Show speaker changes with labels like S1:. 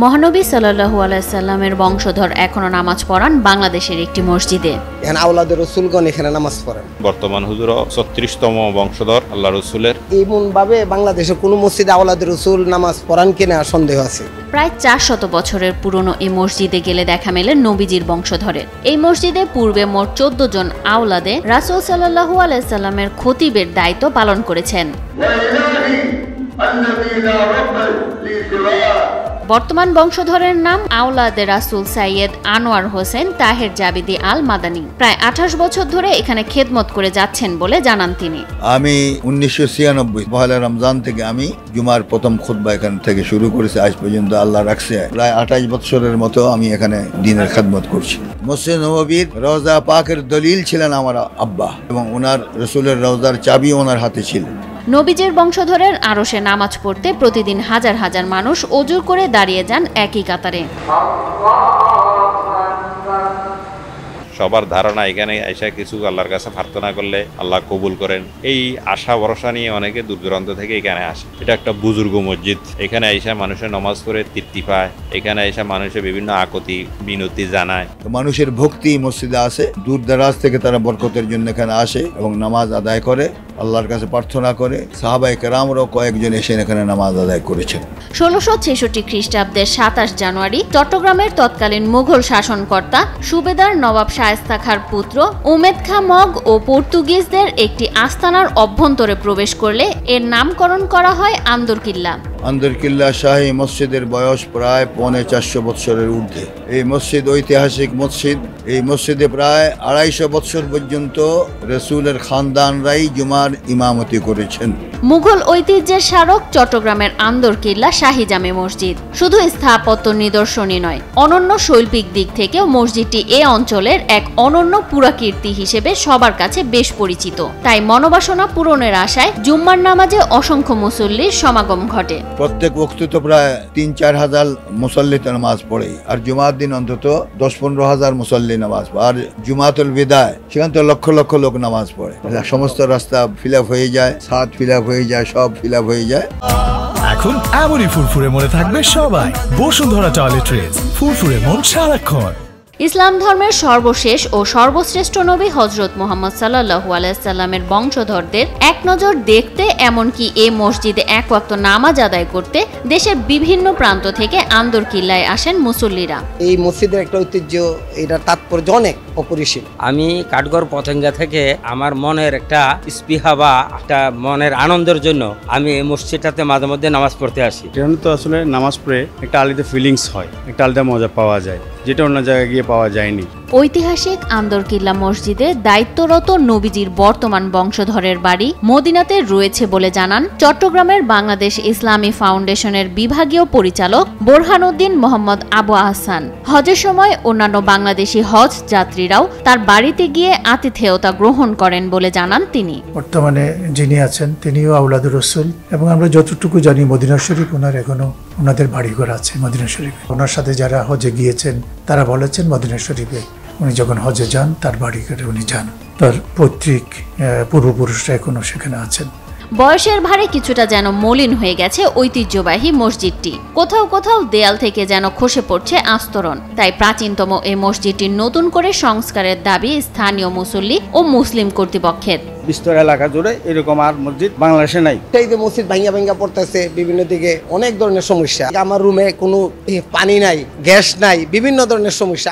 S1: মহানবী সাল্লাল্লাহু আলাইহি সাল্লামের বংশধর এখনো নামাজ পড়ান বাংলাদেশের একটি মসজিদে।
S2: আওলাদের রাসূলগণ এখানে নামাজ পড়েন।
S3: বর্তমান হুজুর 36তম বংশধর আল্লাহ রাসূলের।
S2: এমন ভাবে বাংলাদেশে কোনো মসজিদে আওলাদের রাসূল নামাজ পড়ান কিনা সন্দেহ আছে।
S1: প্রায় 400 বছরের পুরনো এই মসজিদে গেলে দেখা মেলে নবীজির বংশধরের। এই মসজিদে পূর্বে মোট 14 জন আওলাদে রাসূল সাল্লাল্লাহু আলাইহি সাল্লামের খতিবের দায়িত্ব পালন করেছেন। বর্তমান বংশধরের নাম আওলাদে রাসূল সাইয়েদ আনোয়ার হোসেন তাহের জাবিদি আল মাদানী। প্রায় 28 বছর ধরে এখানে খেদমত করে যাচ্ছেন বলে জানান তিনি।
S4: আমি 1996 পহেলা রমজান থেকে আমি জুমার প্রথম খুতবা এখান থেকে শুরু করেছি, আজ পর্যন্ত আল্লাহ রাখছে প্রায় 28 বছরের মতো আমি এখানে দ্বীনের খেদমত করছি। মসজিদ নববীর রওজা পাকের দলিল ছিলেন আমার আব্বা, এবং ওনার রাসূলের রওজার চাবি ওনার হাতে ছিল।
S1: নবীজের বংশধরের আরশে নামাজ পড়তে প্রতিদিন হাজার হাজার মানুষ ওযু করে দাঁড়িয়ে যান একই কাতারে।
S3: সবার ধারণা এখানে আয়সা কিছু আল্লাহর কাছে প্রার্থনা করলে আল্লাহ কবুল করেন, এই আশা ভরসা নিয়ে অনেকে দূর দূরান্ত থেকে এখানে আসে। এটা একটা বুজুর্গ মসজিদ, এখানে আয়সা মানুষের নামাজ পড়ে তৃপ্তি পায়, এখানে আয়সা মানুষের বিভিন্ন আকতি বিনতি জানায়।
S4: মানুষের ভক্তি মসজিদে আছে, দূর দরাজ থেকে তারা বরকতের জন্য এখানে আসে এবং নামাজ আদায় করে, আল্লাহর কাছে প্রার্থনা করে। সাহাবায়ে কেরামরাও কয়েকজন এসে এখানে নামাজ আদায় করেছেন।
S1: 1666 খ্রিস্টাব্দের 27 জানুয়ারি চট্টগ্রামের তৎকালীন মুঘল শাসনকর্তা সুবেদার নবাব শায়েস্তা খাঁর পুত্র উমেদ খাঁ মগ ও পর্তুগিজদের একটি আস্তানার অভ্যন্তরে প্রবেশ করলে এর নামকরণ করা হয় আন্দরকিল্লা।
S4: আন্দরকিল্লা শাহী মসজিদের বয়স প্রায় 450 বৎসরের ঊর্ধ্বে। এই মসজিদ ঐতিহাসিক মসজিদ। এই মসজিদে প্রায় 250 বৎসর পর্যন্ত রাসূলের খানদানরাই জুমার ইমামতি করেছেন।
S1: মুঘল ঐতিহ্যের স্মারক চট্টগ্রামের আন্দরকিল্লা শাহী জামে মসজিদ শুধু স্থাপত্য নিদর্শনই নয়, অনন্য শৈল্পিক দিক থেকেও মসজিদটি এ অঞ্চলের এক অনন্য পুরাকীর্তি হিসেবে সবার কাছে বেশ পরিচিত। তাই মনোবাসনা পূরণের আশায় জুম্মার নামাজে অসংখ্য মুসল্লির সমাগম ঘটে।
S4: প্রত্যেক ওয়াক্তে তো প্রায় 3-4 হাজার মুসল্লিতে নামাজ পড়ে, আর জুমার দিন অন্তত 10-15 হাজার মুসল্লি নামাজ পড়ে। আর জুমাতুল বিদায় সেখানে তো লক্ষ লক্ষ লোক নামাজ পড়ে। সমস্ত রাস্তা ফিল আপ হয়ে যায়, ছাদ ফিল আপ হয়ে যায়, সব ফিল আপ হয়ে যায়।
S5: এখন এমনই ফুরফুরে মনে থাকবে সবাই। বসুন্ধরা টয়লেট্রিজ, ফুরফুরে মন সারাক্ষণ।
S1: ইসলাম ধর্মের সর্বশেষ ও সর্বশ্রেষ্ঠ নবী হযরত মুহাম্মদ সাল্লাল্লাহু আলাইহি সাল্লামের বংশধরদের এক নজর দেখতে, এমনকি এই মসজিদে এক ওয়াক্ত নামাজ আদায় করতে দেশের বিভিন্ন প্রান্ত থেকে আন্দরকিল্লায় আসেন মুসল্লিরা।
S2: এই মসজিদের একটা ঐতিহ্য, এটার তাৎপর্য অনেক অপরিসীম।
S6: আমি কাঠগড় পতেঙ্গা থেকে আমার মনের একটা স্পৃহা বা একটা মনের আনন্দের জন্য আমি এই মসজিদটাতে মাঝে মধ্যে নামাজ পড়তে আসি।
S7: এখানে তো আসলে নামাজ পড়ে একটা আলাদা ফিলিংস হয়, একটা আলাদা মজা পাওয়া যায়, যেটা অন্য জায়গায় গিয়ে পাওয়া যায়নি।
S1: ঐতিহাসিক আন্দরকিল্লা মসজিদে দায়িত্বরত নবীজির বর্তমান বংশধরের বাড়ি মদিনাতে রয়েছে বলে জানান চট্টগ্রামের বাংলাদেশ ইসলামী ফাউন্ডেশনের বিভাগীয় পরিচালক বোরহানউদ্দিন মোহাম্মদ আবু আহসান। হজের সময় অন্যান্য বাংলাদেশি হজ যাত্রীরাও তার বাড়িতে গিয়ে আতিথেয়তা গ্রহণ করেন বলে জানান তিনি।
S8: বর্তমানে যিনি আছেন তিনিও আওলাদুর রাসূল, এবং আমরা যতটুকু জানি মদিনা শরীফ ওনার এখনো ওনাদের বাড়িঘর আছে মদিনা শরীফে। ওনার সাথে যারা হজে গিয়েছেন তারা বলেছেন মদিনা শরীফে উনি যখন হজে যান তার বাড়িঘরে উনি যান, তার পৈতৃক পূর্বপুরুষরা এখনো সেখানে আছেন।
S1: বয়সের ভারে কিছুটা যেন মলিন হয়ে গেছে ঐতিহ্যবাহী মসজিদটি, কোথাও কোথাও দেয়াল থেকে যেন খসে পড়ছে আস্তরণ। তাই প্রাচীনতম এই মসজিদটির নতুন করে সংস্কারের দাবি স্থানীয় মুসল্লি ও মুসলিম কর্তৃপক্ষের।
S9: বিস্তর এলাকা জুড়ে এরকম আর মসজিদ বাংলাদেশে নাই।
S2: এই যে মসজিদ ভাঙ্গা পড়তেছে, বিভিন্ন দিকে অনেক ধরনের সমস্যা। আমার রুমে কোনো পানি নাই, গ্যাস নাই, বিভিন্ন ধরনের সমস্যা।